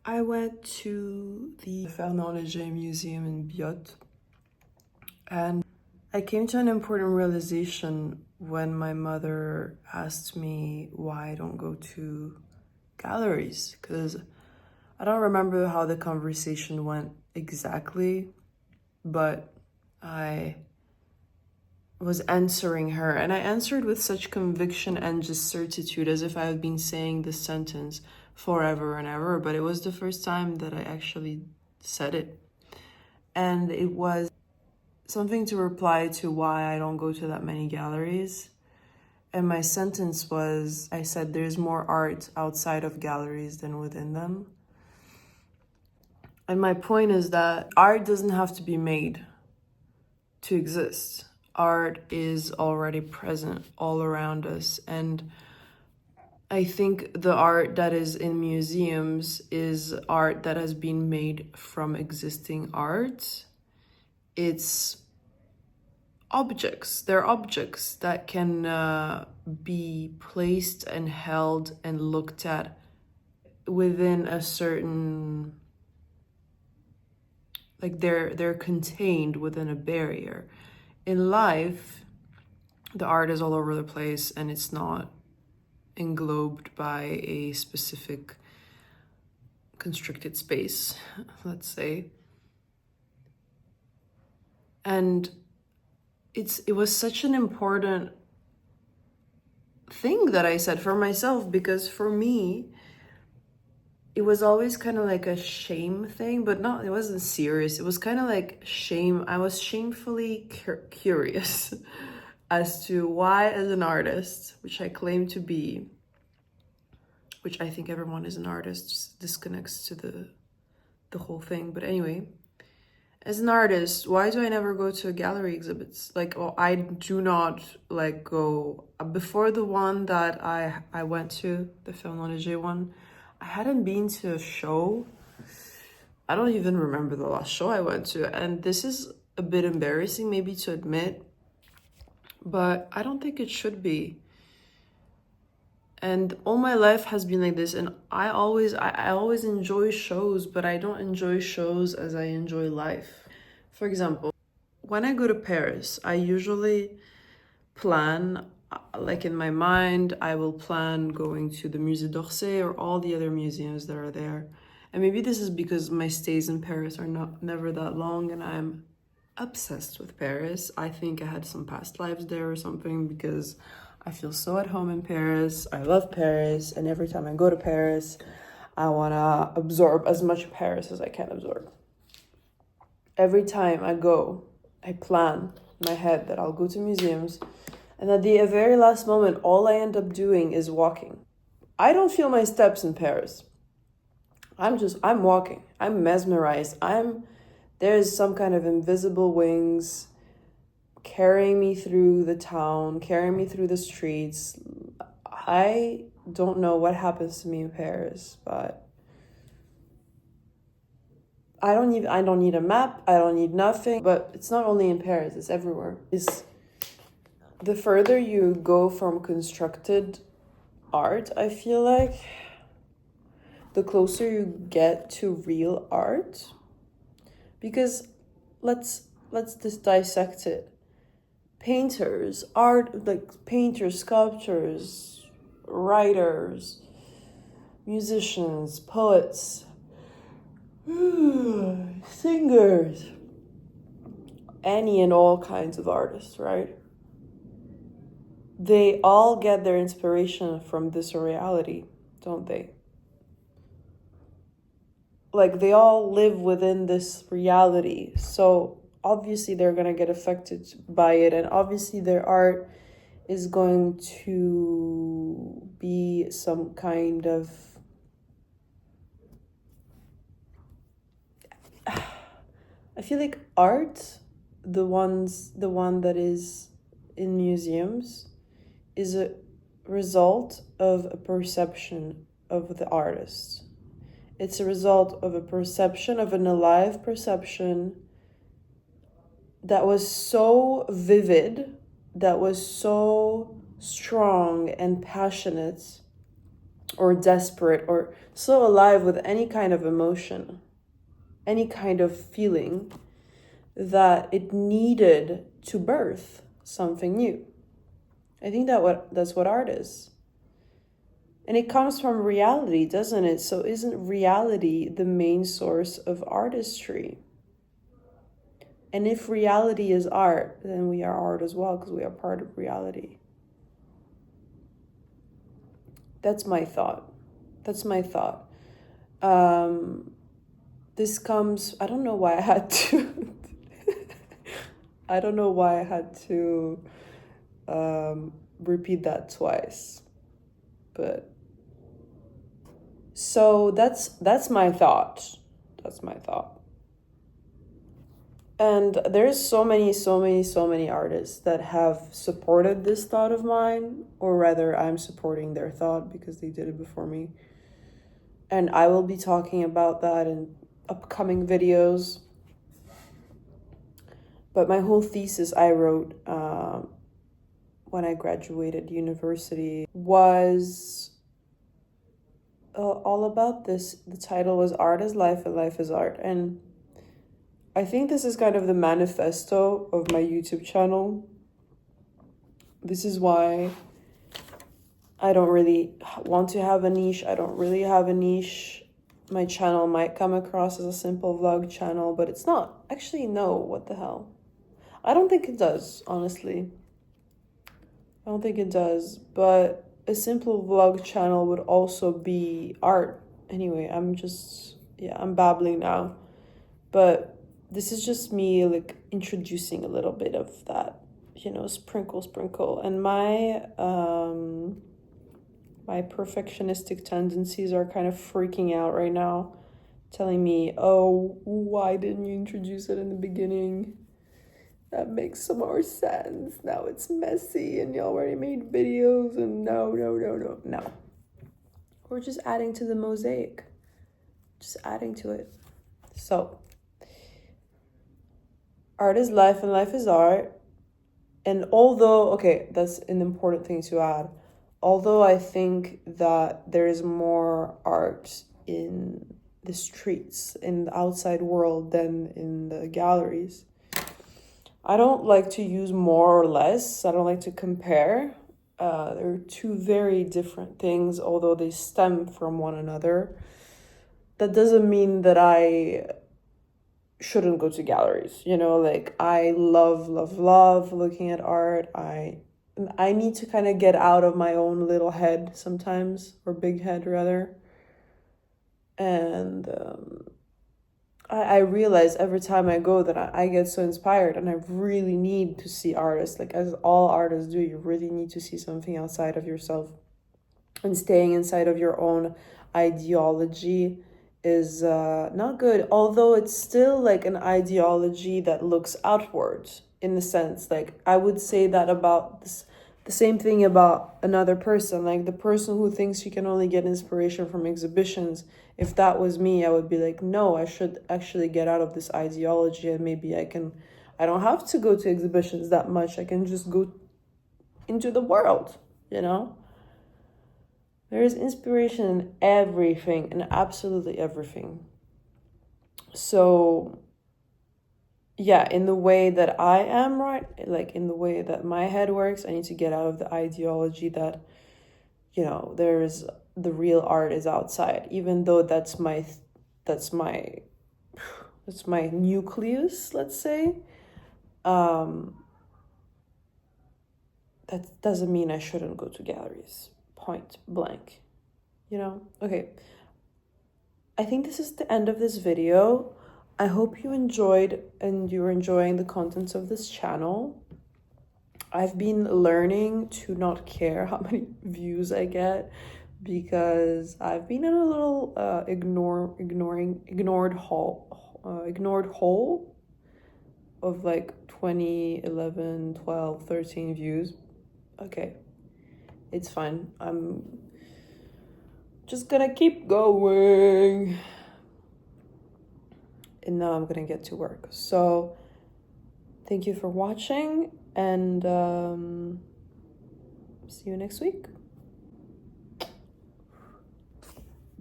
I went to the Pourtau-Cazalet Museum in Biot, and I came to an important realization when my mother asked me why I don't go to galleries, because I don't remember how the conversation went exactly, but I was answering her, and I answered with such conviction and just certitude, as if I had been saying this sentence forever and ever, but it was the first time that I actually said it. And it was something to reply to why I don't go to that many galleries. And my sentence was, I said, there's more art outside of galleries than within them. And my point is that art doesn't have to be made to exist. Art is already present all around us. And I think the art that is in museums is art that has been made from existing art. It's objects. They're objects that can be placed and held and looked at within a certain, like they're contained within a barrier. In life, the art is all over the place and it's not englobed by a specific constricted space, let's say. And it was such an important thing that I said for myself, because for me, it was always kind of like a shame thing, but not, it wasn't serious. It was kind of like shame. I was shamefully curious as to why, as an artist, which I claim to be, which I think everyone is an artist, just disconnects to the whole thing. But anyway, as an artist, why do I never go to gallery exhibits? Like, oh, I do not like go, before the one that I went to, the Pourtau-Cazalet one, I hadn't been to a show. I don't even remember the last show I went to. And this is a bit embarrassing maybe to admit, but I don't think it should be. And all my life has been like this. And I always enjoy shows, but I don't enjoy shows as I enjoy life. For example, when I go to Paris, I usually plan, like in my mind, I will plan going to the Musée d'Orsay or all the other museums that are there. And maybe this is because my stays in Paris are never that long and I'm obsessed with Paris. I think I had some past lives there or something, because I feel so at home in Paris. I love Paris, and every time I go to Paris, I want to absorb as much Paris as I can absorb. Every time I go, I plan in my head that I'll go to museums, and at the very last moment, all I end up doing is walking. I don't feel my steps in Paris. I'm walking. I'm mesmerized. There's some kind of invisible wings carrying me through the town, carrying me through the streets. I don't know what happens to me in Paris, but I don't need a map. I don't need nothing. But it's not only in Paris, it's everywhere. The further you go from constructed art, I feel like, the closer you get to real art. Because let's just dissect it. Painters, sculptors, writers, musicians, poets, singers, any and all kinds of artists, right? They all get their inspiration from this reality, don't they? Like, they all live within this reality. So obviously they're going to get affected by it. And obviously their art is going to be some kind of... I feel like art, the one that is in museums, is a result of a perception of the artist. It's a result of a perception, of an alive perception that was so vivid, that was so strong and passionate, or desperate or so alive with any kind of emotion, any kind of feeling, that it needed to birth something new. I think that's what art is. And it comes from reality, doesn't it? So isn't reality the main source of artistry? And if reality is art, then we are art as well, because we are part of reality. That's my thought. This comes, I don't know why I had to I don't know why I had to repeat that twice. But so that's my thought. And there's so many artists that have supported this thought of mine, or rather I'm supporting their thought because they did it before me. And I will be talking about that in upcoming videos. But my whole thesis I wrote when I graduated university was all about this. The title was Art is Life and Life is Art. And I think this is kind of the manifesto of my YouTube channel. This is why I don't really want to have a niche. I don't really have a niche. My channel might come across as a simple vlog channel, but it's not. Actually, no, what the hell? I don't think it does, honestly. I don't think it does, but a simple vlog channel would also be art. Anyway, I'm babbling now. But this is just me like introducing a little bit of that, sprinkle. And my perfectionistic tendencies are kind of freaking out right now, telling me, oh, why didn't you introduce it in the beginning? That makes some more sense. Now it's messy and you already made videos and no. We're just adding to the mosaic. Just adding to it. So, art is life and life is art. And although, okay, that's an important thing to add. Although I think that there is more art in the streets, in the outside world than in the galleries, I don't like to use more or less. I don't like to compare. They're two very different things, although they stem from one another. That doesn't mean that I shouldn't go to galleries. I love looking at art. I need to kind of get out of my own little head sometimes, or big head rather. And I realize every time I go that I get so inspired, and I really need to see artists. Like, as all artists do, you really need to see something outside of yourself. And staying inside of your own ideology is not good, although it's still like an ideology that looks outwards, in the sense, like, I would say that about this, the same thing about another person, like the person who thinks you can only get inspiration from exhibitions. If that was me, I would be like, no, I should actually get out of this ideology, and maybe I don't have to go to exhibitions that much. I can just go into the world, There is inspiration in everything, in absolutely everything. So, yeah, in the way that I am, right? Like, in the way that my head works, I need to get out of the ideology that, there's the real art is outside, even though that's my nucleus, let's say. That doesn't mean I shouldn't go to galleries. Point blank, Okay, I think this is the end of this video. I hope you enjoyed and you're enjoying the contents of this channel. I've been learning to not care how many views I get, because I've been in a little ignored hole of like 20, 11, 12, 13 views. Okay, it's fine. I'm just gonna keep going. And now I'm gonna get to work. So thank you for watching, and see you next week.